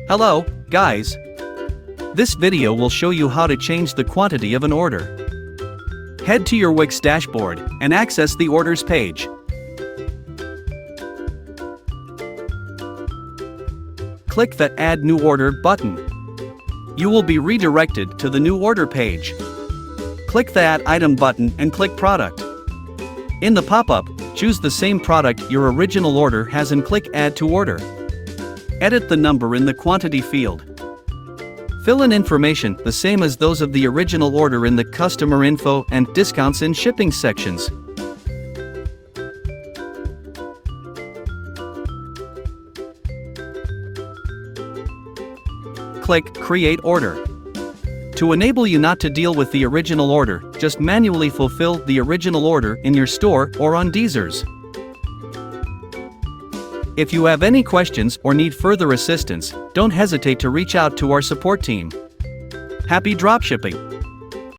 Hello, guys. This video will show you how to change the quantity of an order. Head to your Wix dashboard and access the orders page. Click the Add New Order button. You will be redirected to the New Order page. Click the Add Item button and click Product. In the pop-up, choose the same product your original order has and click Add to Order. Edit the number in the quantity field. Fill in information the same as those of the original order in the customer info and discounts and shipping sections. Click Create Order. To enable you not to deal with the original order, just manually fulfill the original order in your store or on DSers. If you have any questions or need further assistance, don't hesitate to reach out to our support team. Happy dropshipping!